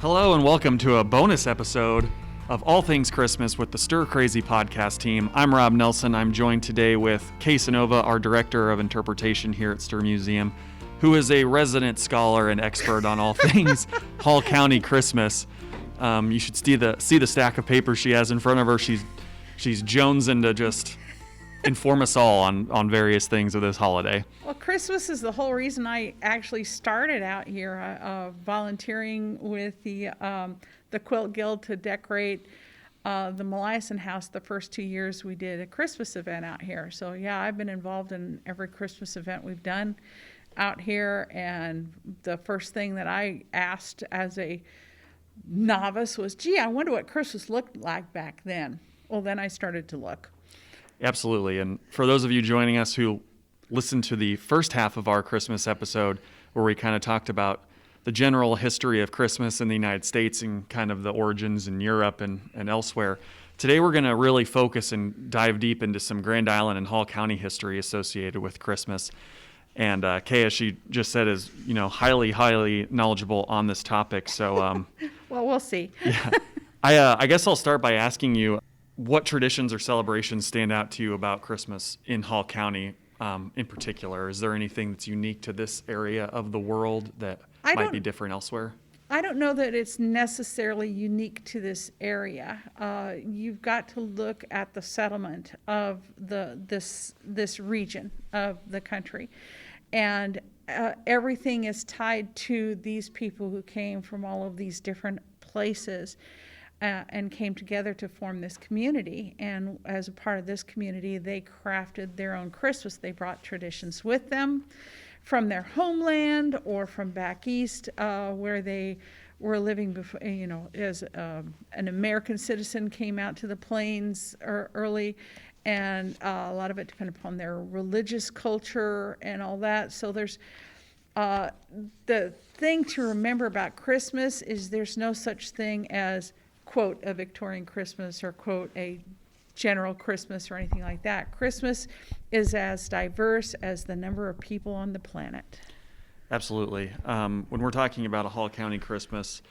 Hello and welcome to a bonus episode of All Things Christmas with the Stuhr Crazy Podcast team. I'm Robb Nelson. I'm joined today with Cynova, our Director of Interpretation here at Stuhr Museum, who is a resident scholar and expert on all things Hall County Christmas. You should see the stack of papers she has in front of her. She's jonesing to just inform us all on various things of this holiday. Well, Christmas is the whole reason I actually started out here, volunteering with the Quilt Guild to decorate the Meliason House. The first 2 years we did a Christmas event out here. So yeah, I've been involved in every Christmas event we've done out here. And the first thing that I asked as a novice was, gee, I wonder what Christmas looked like back then. Well, then I started to look. Absolutely. And for those of you joining us who listened to the first half of our Christmas episode, where we kind of talked about the general history of Christmas in the United States and kind of the origins in Europe and elsewhere, today we're going to really focus and dive deep into some Grand Island and Hall County history associated with Christmas. And Kay, as she just said, is highly knowledgeable on this topic. So, well, we'll see. Yeah, I guess I'll start by asking you, what traditions or celebrations stand out to you about Christmas in Hall County in particular? Is there anything that's unique to this area of the world that might be different elsewhere? I don't know that it's necessarily unique to this area. You've got to look at the settlement of this region of the country. And everything is tied to these people who came from all of these different places and came together to form this community. And as a part of this community, they crafted their own Christmas. They brought traditions with them from their homeland or from back east, where they were living before, as an American citizen came out to the plains early. And a lot of it depended upon their religious culture and all that. So there's the thing to remember about Christmas is there's no such thing as, quote, a Victorian Christmas or, quote, a general Christmas or anything like that. Christmas is as diverse as the number of people on the planet. Absolutely. When we're talking about a Hall County Christmas,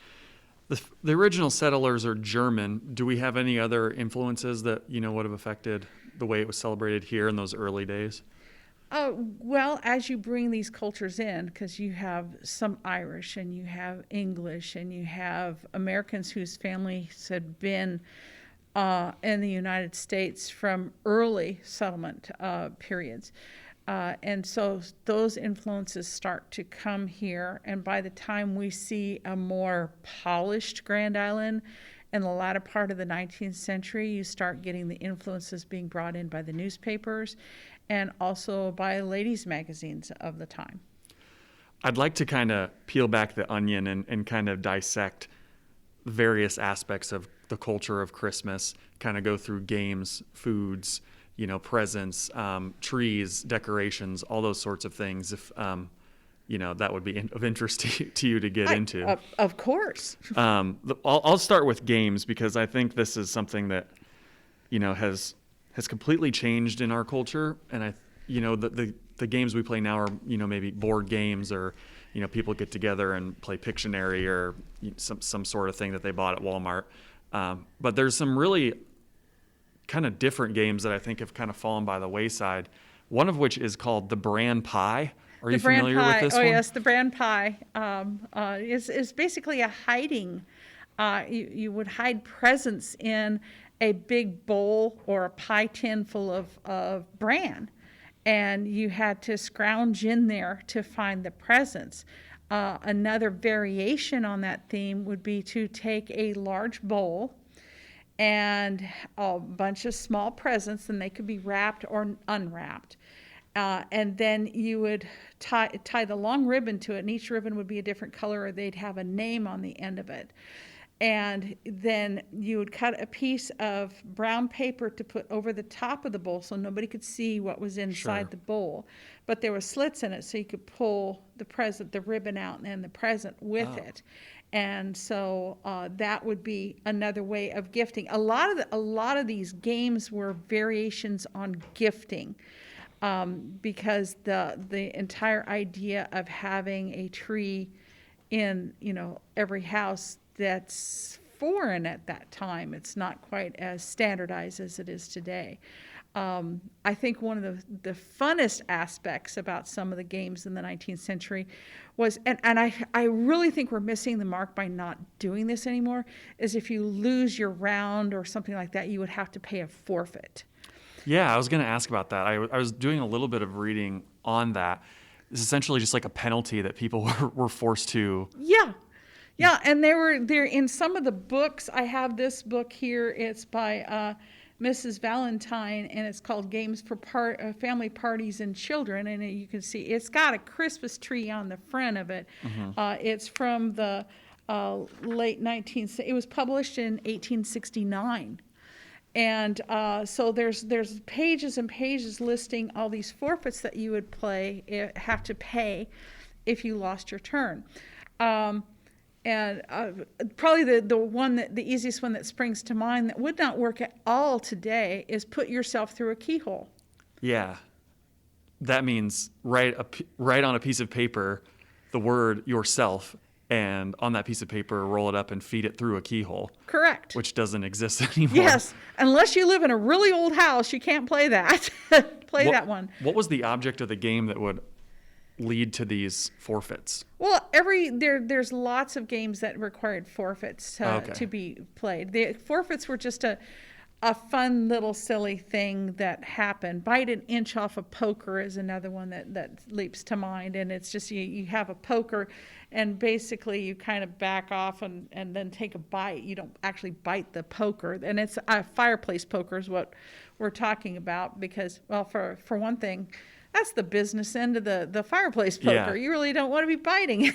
the original settlers are German. Do we have any other influences that, would have affected the way it was celebrated here in those early days? Well, as you bring these cultures in, because you have some Irish and you have English and you have Americans whose families had been in the United States from early settlement periods. And so those influences start to come here. And by the time we see a more polished Grand Island in the latter part of the 19th century, you start getting the influences being brought in by the newspapers and also by ladies' magazines of the time. I'd like to kind of peel back the onion and kind of dissect various aspects of the culture of Christmas, kind of go through games, foods, presents, trees, decorations, all those sorts of things. If, that would be of interest to you to get into. Of course. I'll start with games because I think this is something that, has completely changed in our culture. And the games we play now are, maybe board games or, people get together and play Pictionary or some sort of thing that they bought at Walmart. But there's some really kind of different games that I think have kind of fallen by the wayside. One of which is called the Bran Pie. Are you familiar with this one? Oh, yes, the Bran Pie is basically a hiding. You would hide presents in a big bowl or a pie tin full of bran, and you had to scrounge in there to find the presents. Another variation on that theme would be to take a large bowl and a bunch of small presents, and they could be wrapped or unwrapped. And then you would tie the long ribbon to it, and each ribbon would be a different color, or they'd have a name on the end of it. And then you would cut a piece of brown paper to put over the top of the bowl so nobody could see what was inside the bowl. But there were slits in it so you could pull the ribbon out and the present with it. And so that would be another way of gifting. A lot of these games were variations on gifting. Because the entire idea of having a tree in every house that's foreign at that time. It's not quite as standardized as it is today. I think one of the funnest aspects about some of the games in the 19th century was, and I really think we're missing the mark by not doing this anymore, is if you lose your round or something like that, you would have to pay a forfeit. Yeah, I was going to ask about that. I was doing a little bit of reading on that. It's essentially just like a penalty that people were forced to. Yeah, and they're in some of the books. I have this book here. It's by Mrs. Valentine, and it's called Games for Family Parties and Children. And you can see it's got a Christmas tree on the front of it. It's from the late 19th. It was published in 1869. And so there's pages and pages listing all these forfeits that you would have to pay if you lost your turn. And probably the easiest one that springs to mind that would not work at all today is put yourself through a keyhole. Yeah, that means write on a piece of paper the word yourself, and on that piece of paper roll it up and feed it through a keyhole. Correct. Which doesn't exist anymore. Yes, unless you live in a really old house, you can't play that. That one. What was the object of the game that would lead to these forfeits? Well, there's lots of games that required forfeits to be played. The forfeits were just a fun little silly thing that happened. Bite an inch off a poker is another one that leaps to mind, and it's just you have a poker, and basically you kind of back off and then take a bite. You don't actually bite the poker, and it's a fireplace poker is what we're talking about because, well, for one thing, that's the business end of the fireplace poker. Yeah. You really don't want to be biting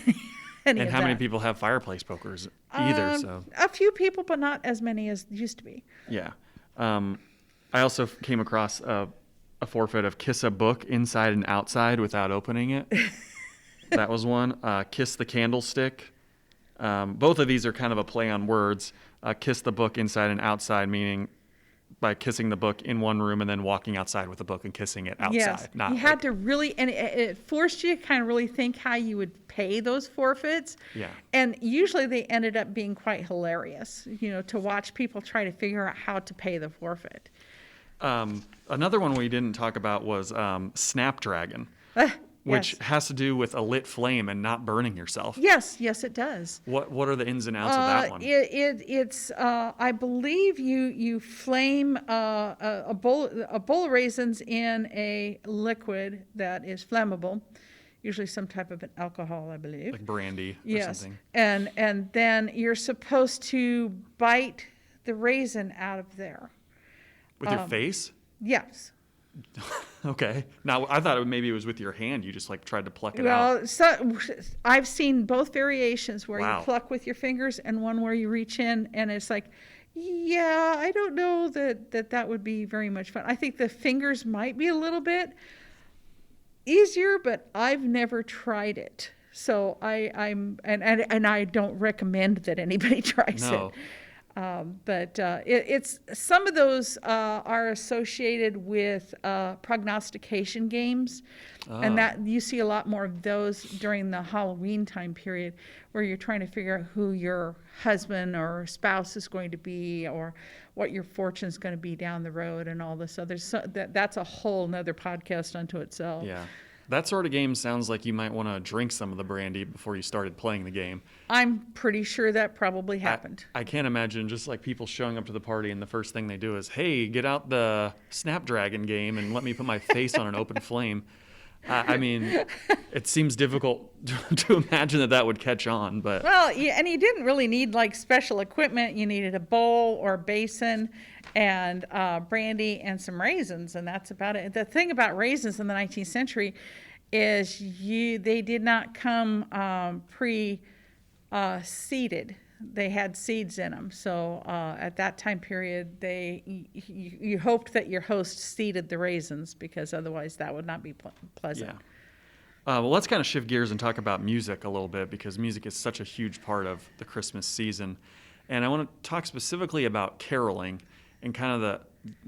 any and of how many that. people have fireplace pokers either? So A few people, but not as many as used to be. Yeah. I also came across a forfeit of kiss a book inside and outside without opening it. That was one. Kiss the candlestick. Both of these are kind of a play on words. Kiss the book inside and outside, meaning by kissing the book in one room and then walking outside with the book and kissing it outside. Yes, you had to really, and it forced you to kind of really think how you would pay those forfeits. Yeah. And usually they ended up being quite hilarious, to watch people try to figure out how to pay the forfeit. Another one we didn't talk about was Snapdragon. Which has to do with a lit flame and not burning yourself. Yes, it does. What are the ins and outs of that one? It's I believe you flame a bowl of raisins in a liquid that is flammable, usually some type of an alcohol, I believe. Like brandy or something. And then you're supposed to bite the raisin out of there. With your face? Yes. Okay. Now, I thought maybe it was with your hand. You just tried to pluck it out. Well, so I've seen both variations where Wow. you pluck with your fingers and one where you reach in, and it's like, yeah, I don't know that would be very much fun. I think the fingers might be a little bit easier, but I've never tried it. So I'm I don't recommend that anybody tries it. But it's some of those are associated with prognostication games, and that you see a lot more of those during the Halloween time period, where you're trying to figure out who your husband or spouse is going to be, or what your fortune is going to be down the road, and all this other. So that's a whole nother podcast unto itself. Yeah. That sort of game sounds like you might want to drink some of the brandy before you started playing the game. I'm pretty sure that probably happened. I can't imagine just people showing up to the party and the first thing they do is, hey, get out the Snapdragon game and let me put my face on an open flame. I mean, it seems difficult to imagine that would catch on, but... Well, yeah, and you didn't really need special equipment. You needed a bowl or a basin and brandy and some raisins, and that's about it. The thing about raisins in the 19th century is they did not come pre-seeded. They had seeds in them. So at that time period, you hoped that your host seeded the raisins, because otherwise that would not be pleasant. Yeah. Well, let's kind of shift gears and talk about music a little bit, because music is such a huge part of the Christmas season. And I want to talk specifically about caroling and kind of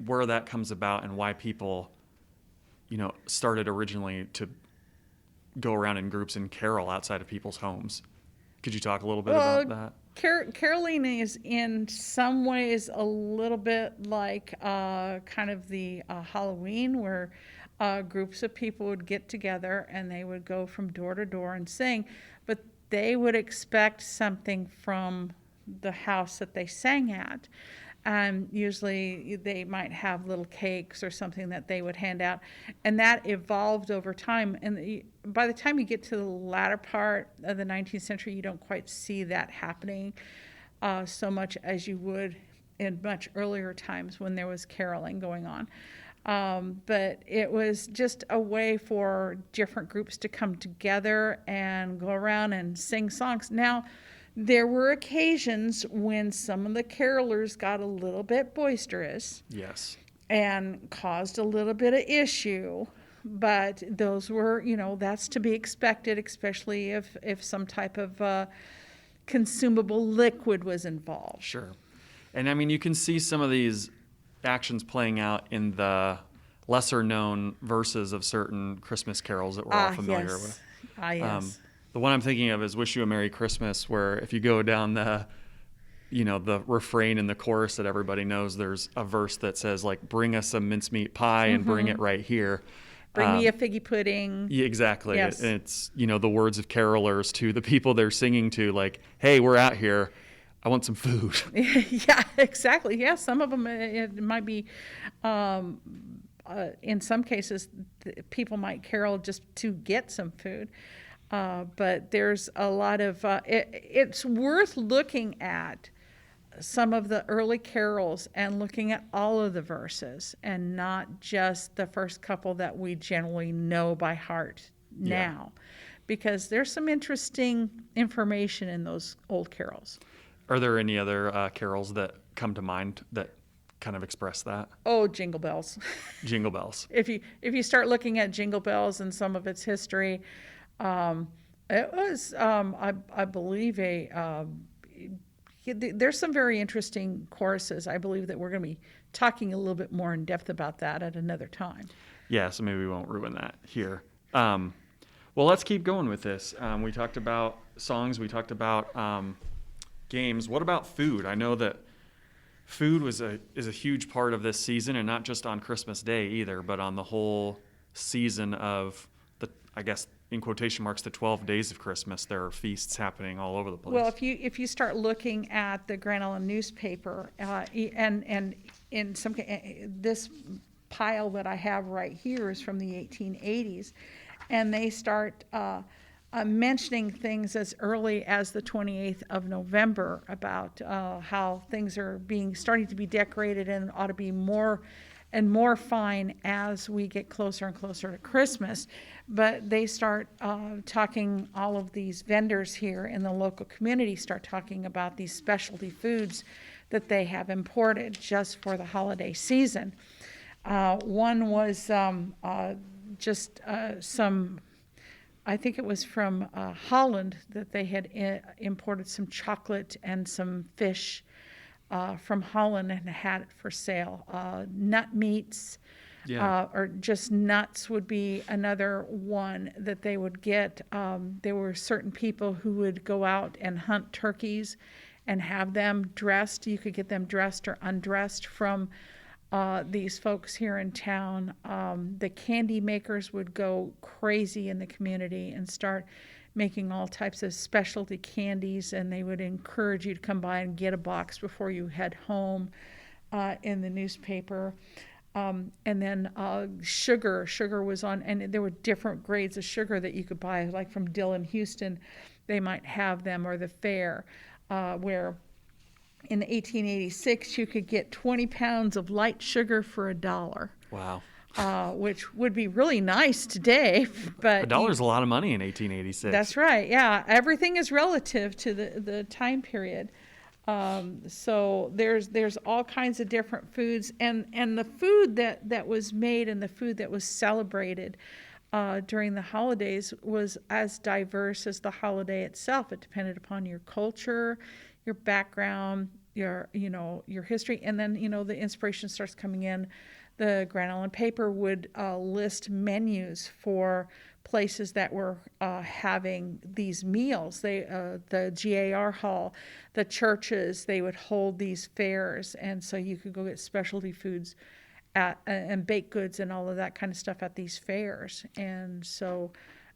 where that comes about and why people, started originally to go around in groups and carol outside of people's homes. Could you talk a little bit about that? Caroling is in some ways a little bit like kind of the Halloween, where groups of people would get together and they would go from door to door and sing, but they would expect something from the house that they sang at. Usually they might have little cakes or something that they would hand out, and that evolved over time. And by the time you get to the latter part of the 19th century, you don't quite see that happening so much as you would in much earlier times when there was caroling going on. But it was just a way for different groups to come together and go around and sing songs. Now, there were occasions when some of the carolers got a little bit boisterous. Yes. And caused a little bit of issue. But those were, that's to be expected, especially if some type of consumable liquid was involved. Sure. And I mean, you can see some of these actions playing out in the lesser known verses of certain Christmas carols that we're all familiar with. Yes. The one I'm thinking of is Wish You a Merry Christmas, where if you go down the refrain in the chorus that everybody knows, there's a verse that says, like, bring us a mincemeat pie and bring it right here. Bring me a figgy pudding. Yeah, exactly. Yes. It's, the words of carolers to the people they're singing to, like, hey, we're out here. I want some food. Yeah, exactly. Yeah, some of them, it might be, in some cases, people might carol just to get some food. But there's a lot of, it's worth looking at some of the early carols and looking at all of the verses and not just the first couple that we generally know by heart now. Yeah. Because there's some interesting information in those old carols. Are there any other carols that come to mind that kind of express that? Oh, Jingle Bells. Jingle Bells. If you start looking at Jingle Bells and some of its history, it was, I believe, there's some very interesting choruses. I believe that we're going to be talking a little bit more in depth about that at another time. Yeah, so maybe we won't ruin that here. Well, let's keep going with this. We talked about songs. We talked about games. What about food? I know that food is a huge part of this season, and not just on Christmas Day either, but on the whole season of I guess, in quotation marks, the 12 days of Christmas. There are feasts happening all over the place. Well, if you start looking at the Grand Island newspaper, and in some this pile that I have right here is from the 1880s, and they start mentioning things as early as the 28th of November about how things are starting to be decorated and ought to be more and more fine as we get closer and closer to Christmas. But they start talking, all of these vendors here in the local community start talking about these specialty foods that they have imported just for the holiday season. One was just some, I think it was from Holland, that they had imported some chocolate and some fish from Holland and had it for sale. Nut meats, or just nuts would be another one that they would get. There were certain people who would go out and hunt turkeys and have them dressed. You could get them dressed or undressed from these folks here in town. The candy makers would go crazy in the community and start making all types of specialty candies, and they would encourage you to come by and get a box before you head home in the newspaper. And then sugar was on, and there were different grades of sugar that you could buy, like from Dillon Houston, they might have them, or the fair, where in 1886 you could get 20 pounds of light sugar for $1. Wow. Which would be really nice today, but $1's a lot of money in 1886. That's right. Yeah, everything is relative to the time period. So there's all kinds of different foods, and the food that was made and the food that was celebrated during the holidays was as diverse as the holiday itself. It depended upon your culture, your background, your history, and then the inspiration starts coming in. The Grand Island paper would list menus for places that were having these meals. The GAR hall, the churches, they would hold these fairs, and so you could go get specialty foods and baked goods and all of that kind of stuff at these fairs. And so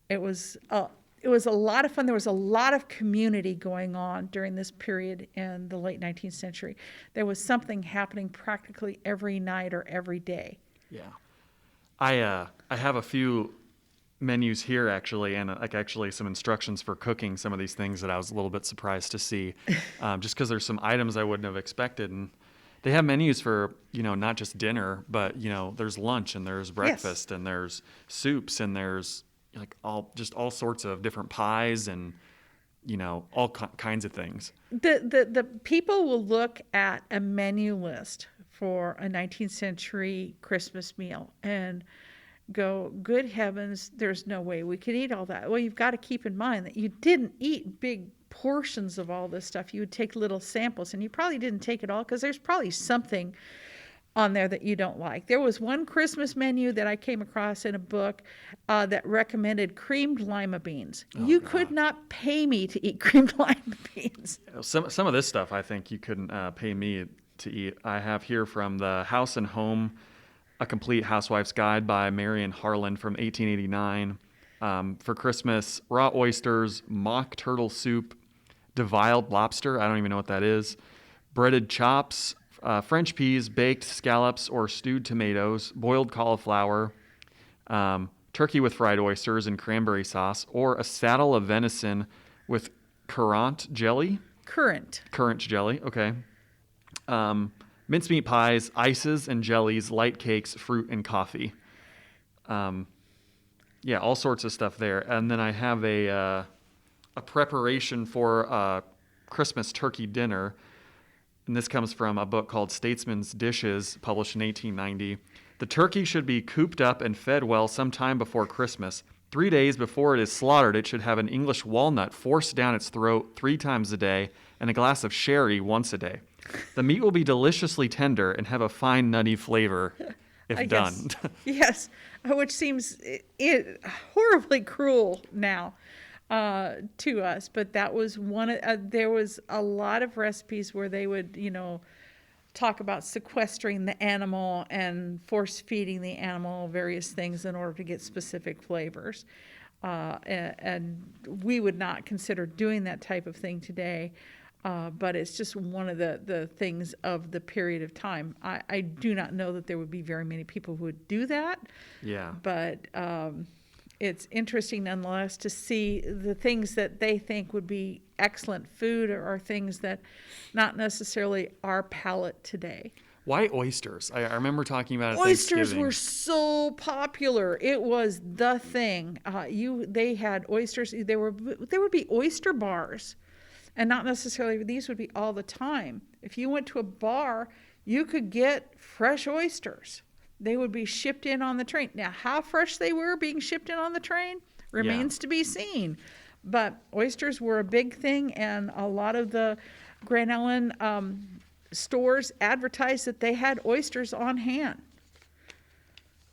it was a lot of fun. There was a lot of community going on during this period in the late 19th century. There was something happening practically every night or every day. Yeah. I have a few menus here actually, and actually some instructions for cooking some of these things that I was a little bit surprised to see, just because there's some items I wouldn't have expected. And they have menus for, not just dinner, but, there's lunch and there's breakfast and there's soups and there's all sorts of different pies and, all kinds of things. The people will look at a menu list for a 19th century Christmas meal and go, good heavens, there's no way we could eat all that. Well, you've got to keep in mind that you didn't eat big portions of all this stuff. You would take little samples, and you probably didn't take it all because there's probably something on there that you don't like. There was one Christmas menu that I came across in a book that recommended creamed lima beans. You could not pay me to eat creamed lima beans. Some of this stuff I think you couldn't pay me to eat. I have here from the House and Home, A Complete Housewife's Guide by Marion Harlan from 1889. For Christmas, raw oysters, mock turtle soup, deviled lobster, I don't even know what that is, breaded chops, French peas, baked scallops or stewed tomatoes, boiled cauliflower, turkey with fried oysters and cranberry sauce, or a saddle of venison with currant jelly. Currant jelly, okay. Mincemeat pies, ices and jellies, light cakes, fruit, and coffee. All sorts of stuff there. And then I have a preparation for a Christmas turkey dinner. And this comes from a book called Statesman's Dishes, published in 1890. The turkey should be cooped up and fed well sometime before Christmas. 3 days before it is slaughtered, it should have an English walnut forced down its throat 3 times a day and a glass of sherry once a day. The meat will be deliciously tender and have a fine nutty flavor if done. Yes, which seems horribly cruel now to us. But that was one. There was a lot of recipes where they would, talk about sequestering the animal and force feeding the animal various things in order to get specific flavors. And we would not consider doing that type of thing today. But it's just one of the things of the period of time. I do not know that there would be very many people who would do that. Yeah. But it's interesting nonetheless to see the things that they think would be excellent food or things that not necessarily our palate today. Why oysters? I remember talking about it. Oysters were so popular. It was the thing. They had oysters. There would be oyster bars. And not necessarily, these would be all the time. If you went to a bar, you could get fresh oysters. They would be shipped in on the train. Now, how fresh they were being shipped in on the train remains to be seen. But oysters were a big thing, and a lot of the Grand Ellen stores advertised that they had oysters on hand.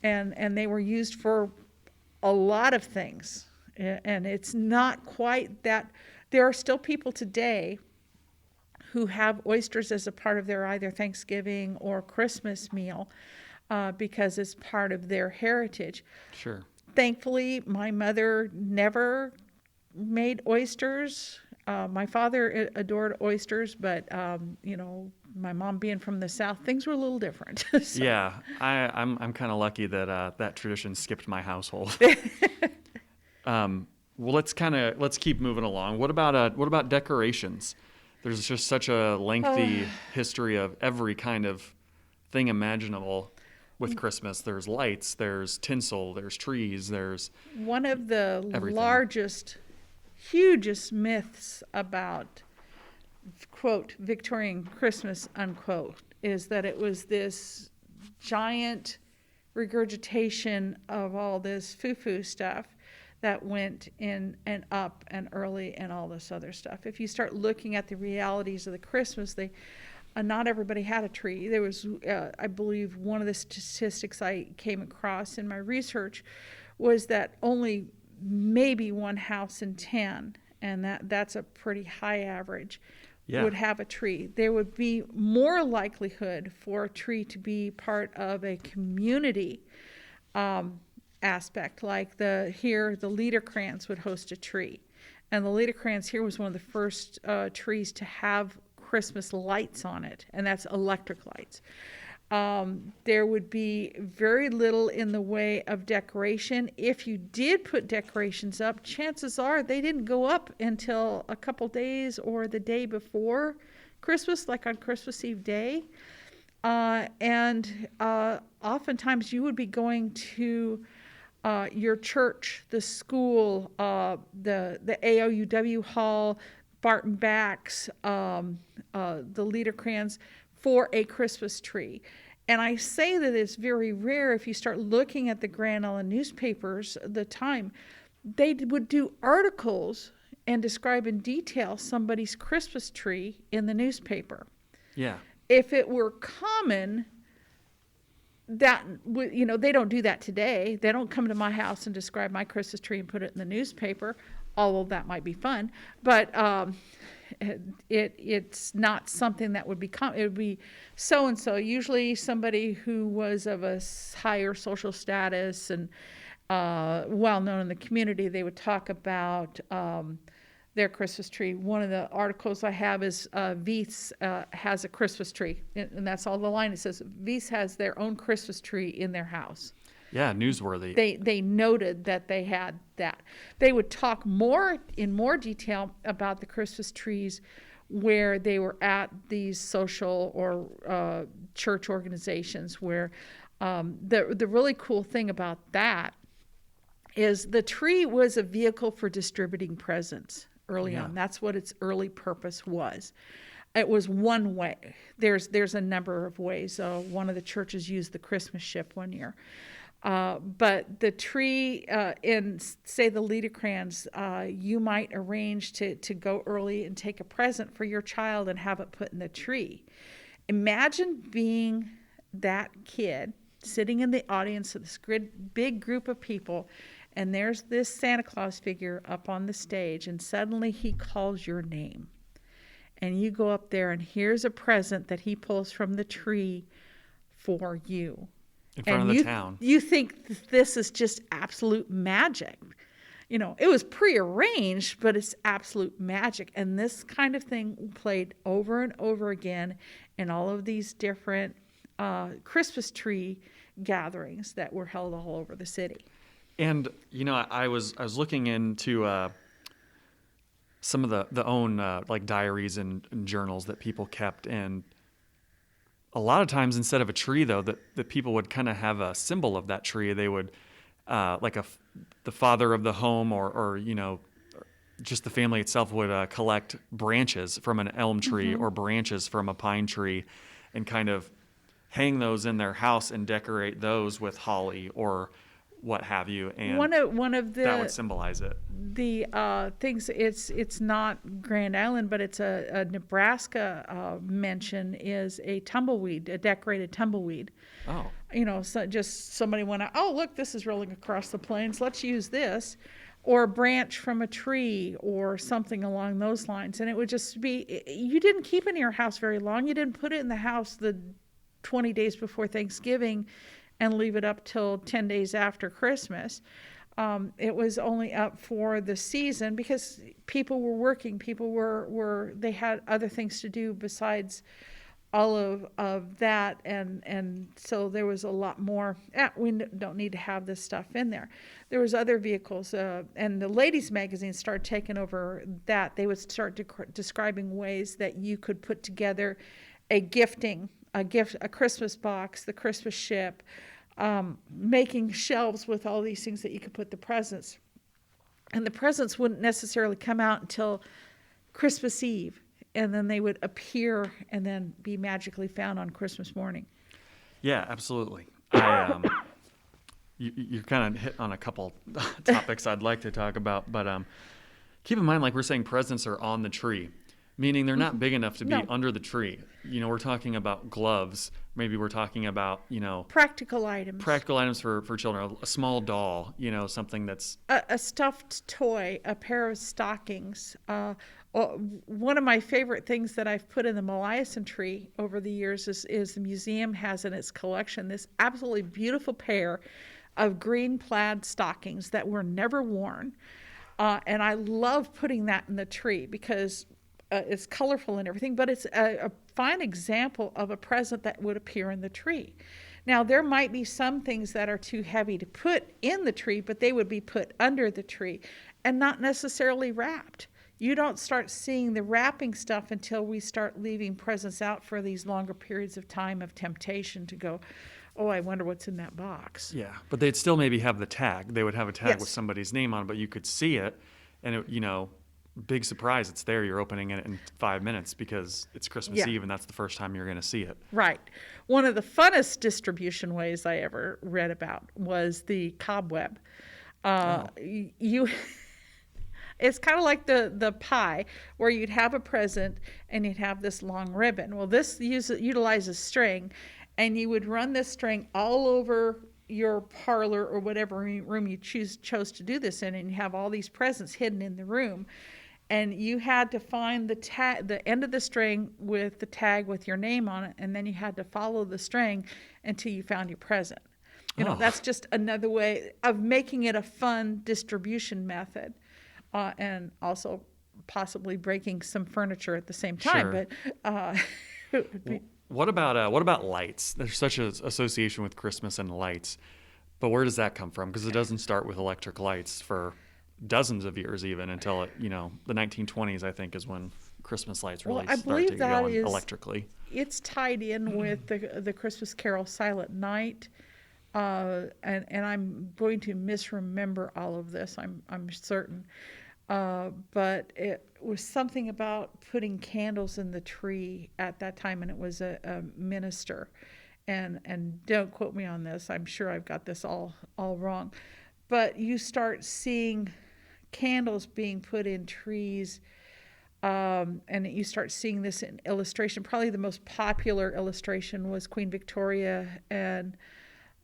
And they were used for a lot of things. And it's not quite that. There are still people today who have oysters as a part of their either Thanksgiving or Christmas meal because it's part of their heritage. Sure. Thankfully, my mother never made oysters. My father adored oysters, but, my mom being from the South, things were a little different. So. Yeah, I'm kind of lucky that that tradition skipped my household. Well, let's keep moving along. What about decorations? There's just such a lengthy history of every kind of thing imaginable with Christmas. There's lights, there's tinsel, there's trees, there's one of the everything. hugest myths about, quote, Victorian Christmas, unquote, is that it was this giant regurgitation of all this foo-foo stuff that went in and up and early and all this other stuff. If you start looking at the realities of the Christmas, not everybody had a tree. There was, I believe, one of the statistics I came across in my research was that only maybe one house in 10, and that's a pretty high average, would have a tree. There would be more likelihood for a tree to be part of a community aspect, like the Liederkranz would host a tree. And the Liederkranz here was one of the first trees to have Christmas lights on it, and that's electric lights. There would be very little in the way of decoration. If you did put decorations up, chances are they didn't go up until a couple days or the day before Christmas, like on Christmas Eve day. And oftentimes you would be going to your church, the school, the AOUW hall, Barton Backs, the Liederkranz, for a Christmas tree. And I say that it's very rare. If you start looking at the Grand Island newspapers at the time, they would do articles and describe in detail somebody's Christmas tree in the newspaper. Yeah. If it were common, that would, they don't do that today. They don't come to my house and describe my Christmas tree and put it in the newspaper, although that might be fun. But it's not something that would be common. It would be so-and-so, usually somebody who was of a higher social status and well-known in the community. They would talk about their Christmas tree. One of the articles I have is Wies has a Christmas tree, and that's all the line. It says Wies has their own Christmas tree in their house. Yeah, newsworthy. They noted that they had that. They would talk in more detail about the Christmas trees where they were at these social or church organizations, where the really cool thing about that is the tree was a vehicle for distributing presents early on. That's what its early purpose was. It was one way. There's a number of ways. One of the churches used the Christmas ship one year. But the tree in, say, the Liederkranz, you might arrange to go early and take a present for your child and have it put in the tree. Imagine being that kid sitting in the audience of this big group of people, and there's this Santa Claus figure up on the stage, and suddenly he calls your name. And you go up there, and here's a present that he pulls from the tree for you. In front of the town. You think this is just absolute magic. It was prearranged, but it's absolute magic. And this kind of thing played over and over again in all of these different Christmas tree gatherings that were held all over the city. And I was looking into some of the own like diaries and journals that people kept, and a lot of times instead of a tree, though, that people would kind of have a symbol of that tree. They would the father of the home or just the family itself would collect branches from an elm tree or branches from a pine tree, and kind of hang those in their house and decorate those with holly or what have you, and one of the that would symbolize it. The things, it's not Grand Island, but it's a Nebraska mention, is a tumbleweed, a decorated tumbleweed. Oh, so just somebody went out, oh look, this is rolling across the plains, let's use this, or a branch from a tree or something along those lines. And it would just be, you didn't keep it in your house very long. You didn't put it in the house the 20 days before Thanksgiving and leave it up till 10 days after Christmas. It was only up for the season because people were working. People they had other things to do besides all of that. And so there was a lot more, we don't need to have this stuff in there. There was other vehicles, and the ladies' magazine started taking over that. They would start describing ways that you could put together a Christmas box, the Christmas ship, making shelves with all these things that you could put the presents. And the presents wouldn't necessarily come out until Christmas Eve, and then they would appear and then be magically found on Christmas morning. Yeah, absolutely. You kind of hit on a couple topics I'd like to talk about, but keep in mind, like we're saying, presents are on the tree. Meaning they're not big enough to be No. under the tree. We're talking about gloves. Maybe we're talking about, Practical items. practical items for children, a small doll, something that's... A stuffed toy, a pair of stockings. One of my favorite things that I've put in the Meliason tree over the years is the museum has in its collection this absolutely beautiful pair of green plaid stockings that were never worn. And I love putting that in the tree because it's colorful and everything, but it's a fine example of a present that would appear in the tree. Now, there might be some things that are too heavy to put in the tree, but they would be put under the tree and not necessarily wrapped. You don't start seeing the wrapping stuff until we start leaving presents out for these longer periods of time of temptation to go, oh, I wonder what's in that box. Yeah, but they'd still maybe have the tag. They would have a tag Yes. with somebody's name on it, but you could see it, and big surprise, it's there. You're opening it in 5 minutes because it's Christmas Yeah. Eve, and that's the first time you're going to see it. Right. One of the funnest distribution ways I ever read about was the Cobweb. You, it's kind of like the pie where you'd have a present and you'd have this long ribbon. Well, this utilizes string, and you would run this string all over your parlor or whatever room you chose to do this in, and you have all these presents hidden in the room. And you had to find the end of the string with the tag with your name on it, and then you had to follow the string until you found your present. That's just another way of making it a fun distribution method, and also possibly breaking some furniture at the same time. Sure. But What about lights? There's such an association with Christmas and lights, but where does that come from? Because it doesn't start with electric lights for dozens of years, even until the 1920s, I think, is when Christmas lights really I start believe to that go is electrically. It's tied in with the Christmas Carol Silent Night, and I'm going to misremember all of this. I'm certain, but it was something about putting candles in the tree at that time, and it was a minister, and don't quote me on this. I'm sure I've got this all wrong, but you start seeing candles being put in trees. And you start seeing this in illustration. Probably the most popular illustration was Queen Victoria and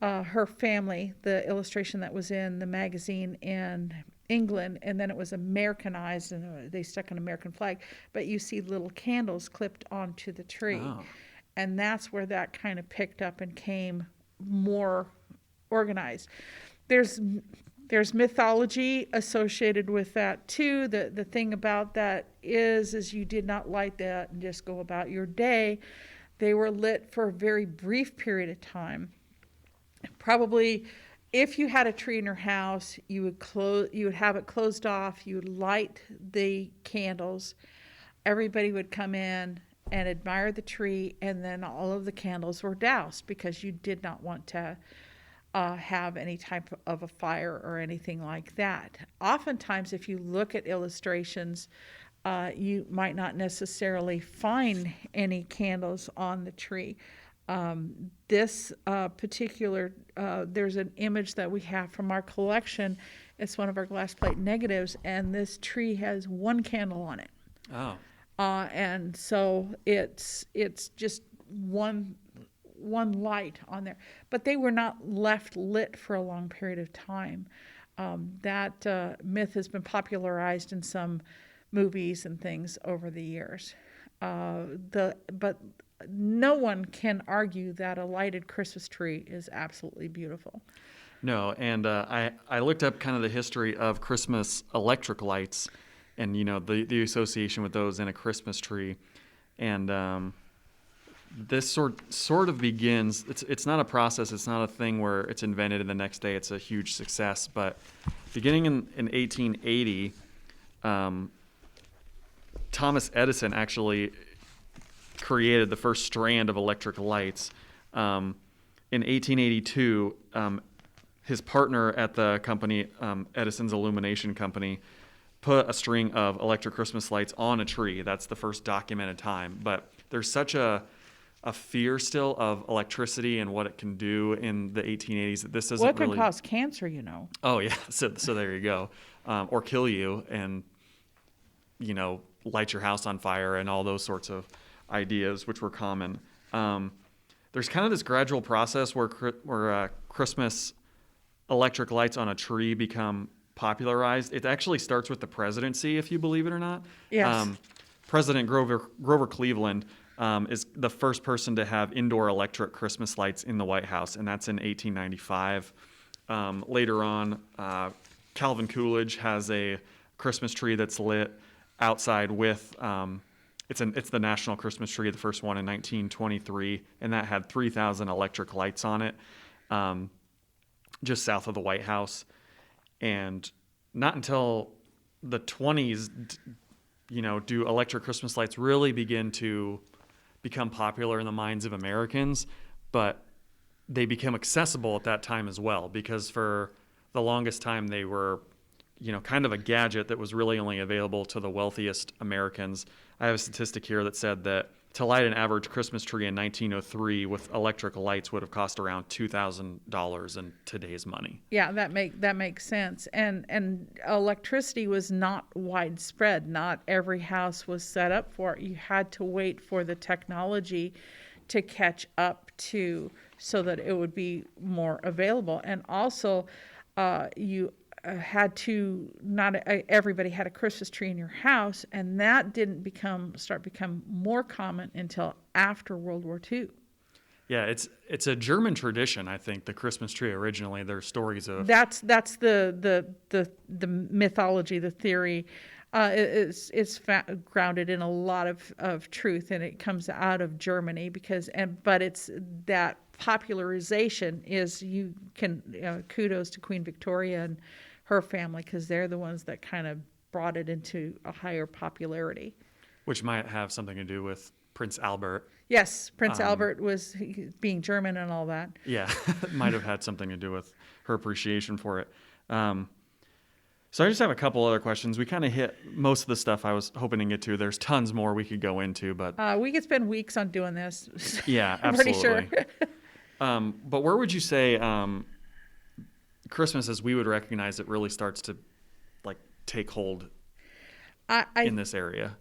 her family, the illustration that was in the magazine in England, and then it was Americanized, and they stuck an American flag. But you see little candles clipped onto the tree. Oh. And that's where that kind of picked up and came more organized. There's mythology associated with that too. The thing about that is you did not light that and just go about your day. They were lit for a very brief period of time. Probably, if you had a tree in your house, you would have it closed off. You would light the candles. Everybody would come in and admire the tree, and then all of the candles were doused because you did not want to have any type of a fire or anything like that. Oftentimes, if you look at illustrations, you might not necessarily find any candles on the tree. This particular, there's an image that we have from our collection. It's one of our glass plate negatives, and this tree has one candle on it. Oh. And so it's just one light on there, but they were not left lit for a long period of time. That myth has been popularized in some movies and things over the years. But no one can argue that a lighted Christmas tree is absolutely beautiful. No, and I looked up kind of the history of Christmas electric lights, and the association with those in a Christmas tree, and this sort of begins. It's not a process. It's not a thing where it's invented and the next day it's a huge success. But beginning in 1880, Thomas Edison actually created the first strand of electric lights. In 1882, his partner at the company, Edison's Illumination Company, put a string of electric Christmas lights on a tree. That's the first documented time. But there's such a fear still of electricity and what it can do in the 1880s that this doesn't What really... can cause cancer, Oh, yeah. So there you go. Or kill you. And, light your house on fire and all those sorts of ideas, which were common. There's kind of this gradual process where Christmas electric lights on a tree become popularized. It actually starts with the presidency, if you believe it or not. Yes. President Grover Cleveland is the first person to have indoor electric Christmas lights in the White House, and that's in 1895. Later on, Calvin Coolidge has a Christmas tree that's lit outside with it's the National Christmas Tree, the first one in 1923, and that had 3,000 electric lights on it, just south of the White House. And not until the 20s, do electric Christmas lights really begin to become popular in the minds of Americans, but they become accessible at that time as well, because for the longest time they were kind of a gadget that was really only available to the wealthiest Americans. I have a statistic here that said that to light an average Christmas tree in 1903 with electric lights would have cost around $2,000 in today's money. Yeah, that makes sense. And electricity was not widespread. Not every house was set up for it. You had to wait for the technology to catch up to, so that it would be more available. And also, you had to, not everybody had a Christmas tree in your house, and that didn't become more common until after World War II. Yeah, it's a German tradition, I think, the Christmas tree originally. There's stories of that's the mythology, the theory. It's grounded in a lot of truth, and it comes out of Germany but it's that popularization is, you can kudos to Queen Victoria and her family, because they're the ones that kind of brought it into a higher popularity. Which might have something to do with Prince Albert. Yes, Prince Albert was being German and all that. Yeah, might have had something to do with her appreciation for it. So I just have a couple other questions. We kind of hit most of the stuff I was hoping to get to. There's tons more we could go into, but we could spend weeks on doing this. Yeah, I'm absolutely. pretty sure. But where would you say Christmas, as we would recognize it, really starts to take hold in this area?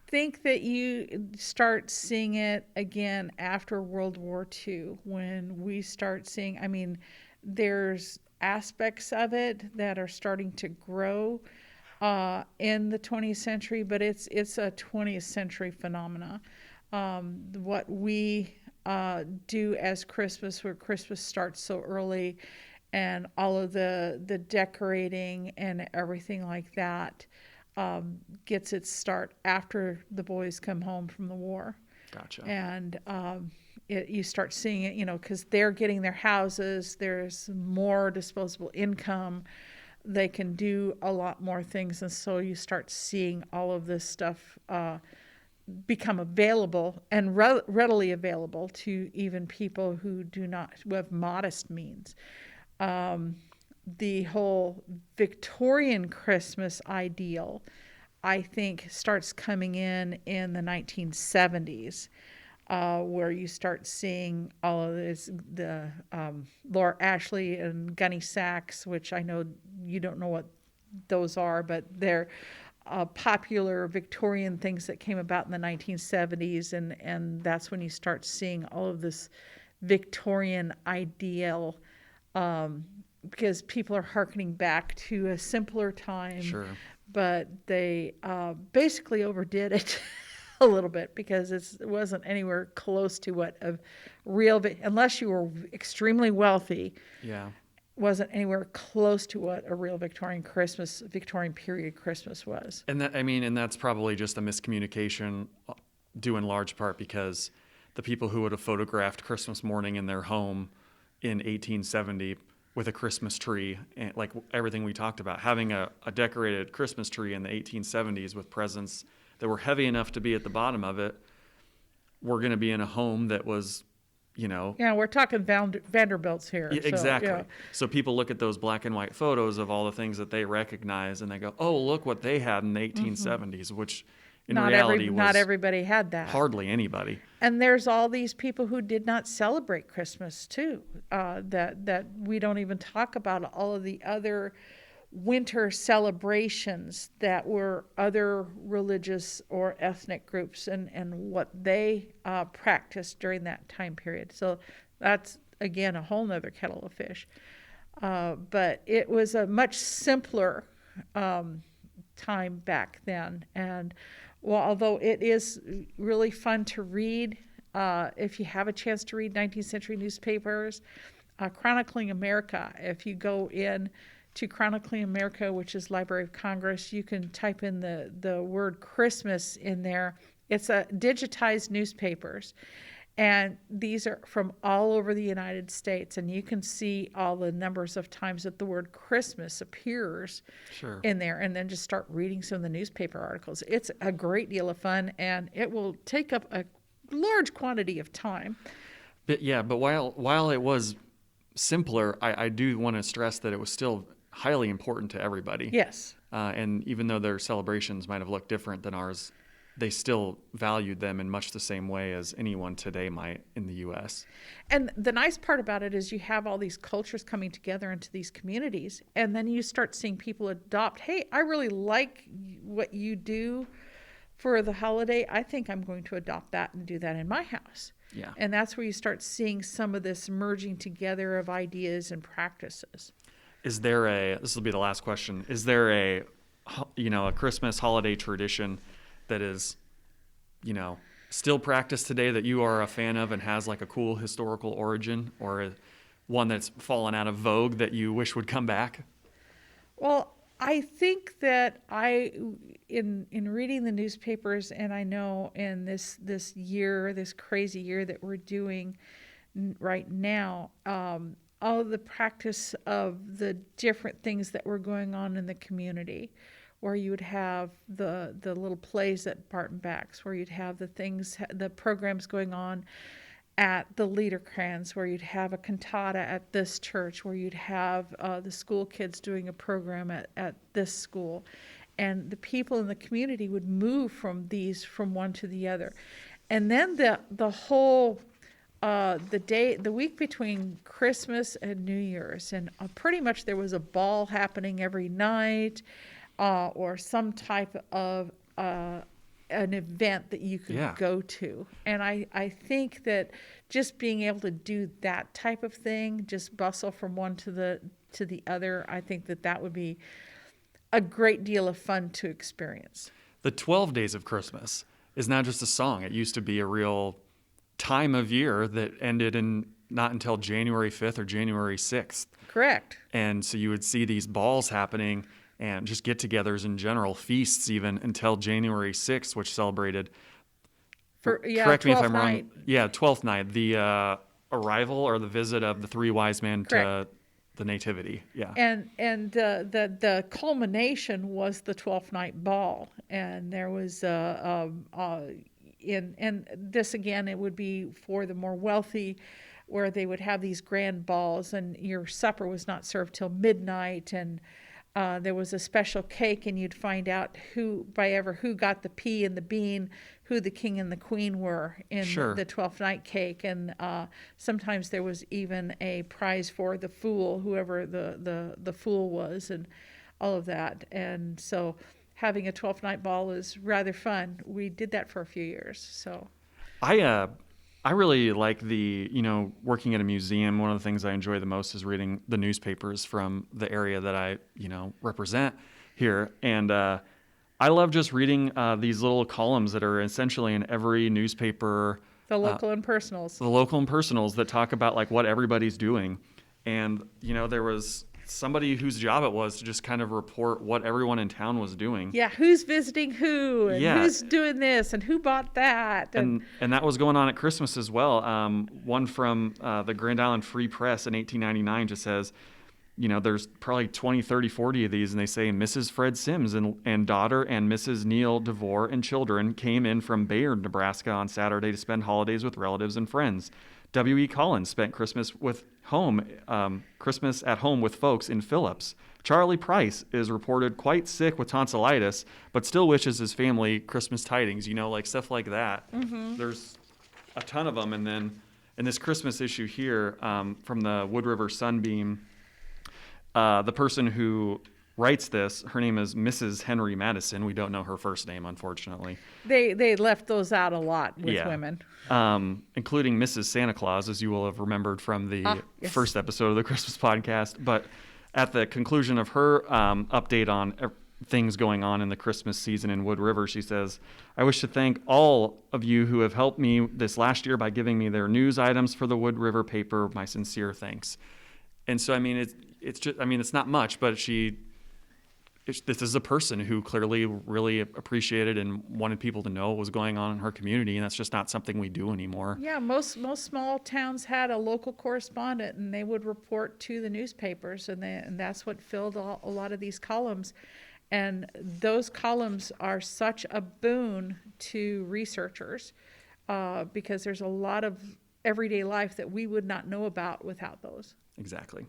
I think that you start seeing it again after World War II, when we start seeing, there's aspects of it that are starting to grow in the 20th century, but it's a 20th century phenomena. What we do as Christmas, where Christmas starts so early, and all of the decorating and everything like that gets its start after the boys come home from the war. Gotcha. And you start seeing it, because they're getting their houses, there's more disposable income, they can do a lot more things, and so you start seeing all of this stuff become available and readily available to even people who have modest means. The whole Victorian Christmas ideal, I think, starts coming in the 1970s, where you start seeing all of this, the Laura Ashley and Gunny Sacks, which I know you don't know what those are, but they're popular Victorian things that came about in the 1970s, and that's when you start seeing all of this Victorian ideal, because people are hearkening back to a simpler time. Sure. But they basically overdid it a little bit, because it wasn't anywhere close to what a real, unless you were extremely wealthy. Yeah. Wasn't anywhere close to what a real Victorian period Christmas was. And that's probably just a miscommunication, due in large part because the people who would have photographed Christmas morning in their home in 1870 with a Christmas tree, and like everything we talked about, having a decorated Christmas tree in the 1870s with presents that were heavy enough to be at the bottom of it, we're going to be in a home that was, Yeah, we're talking Vanderbilts here. Yeah, exactly. So, yeah. So people look at those black and white photos of all the things that they recognize, and they go, "Oh, look what they had in the 1870s," which in reality was not everybody had that. Hardly anybody. And there's all these people who did not celebrate Christmas too, that we don't even talk about, all of the other winter celebrations that were other religious or ethnic groups and what they practiced during that time period. So that's, again, a whole nother kettle of fish. But it was a much simpler time back then. And well, although it is really fun to read, if you have a chance to read 19th century newspapers, Chronicling America, if you go in to Chronicling America, which is Library of Congress, you can type in the word Christmas in there. It's a digitized newspapers. And these are from all over the United States, and you can see all the numbers of times that the word Christmas appears in there, and then just start reading some of the newspaper articles. It's a great deal of fun, and it will take up a large quantity of time. But while it was simpler, I do want to stress that it was still highly important to everybody. Yes. And even though their celebrations might have looked different than ours, they still valued them in much the same way as anyone today might in the U.S. And the nice part about it is you have all these cultures coming together into these communities, and then you start seeing people adopt, hey, I really like what you do for the holiday. I think I'm going to adopt that and do that in my house. Yeah. And that's where you start seeing some of this merging together of ideas and practices. Is there this will be the last question, is there a Christmas holiday tradition that is, still practiced today that you are a fan of and has like a cool historical origin, or one that's fallen out of vogue that you wish would come back? Well, I think that in reading the newspapers, and I know in this crazy year that we're doing right now, all of the practice of the different things that were going on in the community, where you would have the little plays at Barton Backs, where you'd have the programs going on at the Liederkranz, where you'd have a cantata at this church, where you'd have the school kids doing a program at this school. And the people in the community would move from one to the other. And then the whole the week between Christmas and New Year's, and pretty much there was a ball happening every night, or some type of an event that you could go to. And I think that just being able to do that type of thing, just bustle from one to the other, I think that would be a great deal of fun to experience. The 12 Days of Christmas is not just a song. It used to be a real time of year that ended not until January 5th or January 6th. Correct. And so you would see these balls happening and just get-togethers in general, feasts even, until January 6th, which celebrated, correct me if I'm wrong, 12th night, the arrival or the visit of the three wise men to the Nativity. Yeah. And the culmination was the 12th night ball, and there was and this again, it would be for the more wealthy, where they would have these grand balls, and your supper was not served till midnight, and there was a special cake, and you'd find out who got the pea and the bean, who the king and the queen were in the 12th night cake. And sometimes there was even a prize for the fool, whoever the fool was, and all of that. And so having a 12th night ball is rather fun. We did that for a few years. So I really like working at a museum. One of the things I enjoy the most is reading the newspapers from the area that I, represent here. And I love just reading these little columns that are essentially in every newspaper. The local and personals. The local and personals that talk about like what everybody's doing. And, there was somebody whose job it was to just kind of report what everyone in town was doing. Yeah, who's visiting who, and who's doing this, and who bought that. And that was going on at Christmas as well. One from the Grand Island Free Press in 1899 just says, there's probably 20, 30, 40 of these, and they say Mrs. Fred Sims and daughter and Mrs. Neil DeVore and children came in from Bayard, Nebraska on Saturday to spend holidays with relatives and friends. W.E. Collins spent Christmas at home with folks in Phillips. Charlie Price is reported quite sick with tonsillitis, but still wishes his family Christmas tidings, like stuff like that. Mm-hmm. There's a ton of them. And then in this Christmas issue here from the Wood River Sunbeam, the person who writes this, her name is Mrs. Henry Madison. We don't know her first name, unfortunately. They left those out a lot with women. Including Mrs. Santa Claus, as you will have remembered from the first episode of the Christmas podcast. But at the conclusion of her update on things going on in the Christmas season in Wood River, she says, "I wish to thank all of you who have helped me this last year by giving me their news items for the Wood River paper. My sincere thanks." And so, I mean, it's just, I mean, it's not much, but this is a person who clearly really appreciated and wanted people to know what was going on in her community, and that's just not something we do anymore. Yeah, most small towns had a local correspondent, and they would report to the newspapers, and that's what filled a lot of these columns. And those columns are such a boon to researchers because there's a lot of everyday life that we would not know about without those. Exactly.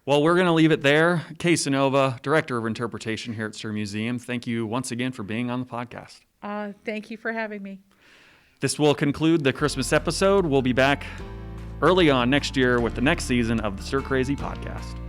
Well, we're going to leave it there. Kay Cynova, Director of Interpretation here at Stuhr Museum, thank you once again for being on the podcast. Thank you for having me. This will conclude the Christmas episode. We'll be back early on next year with the next season of the Stuhr Crazy Podcast.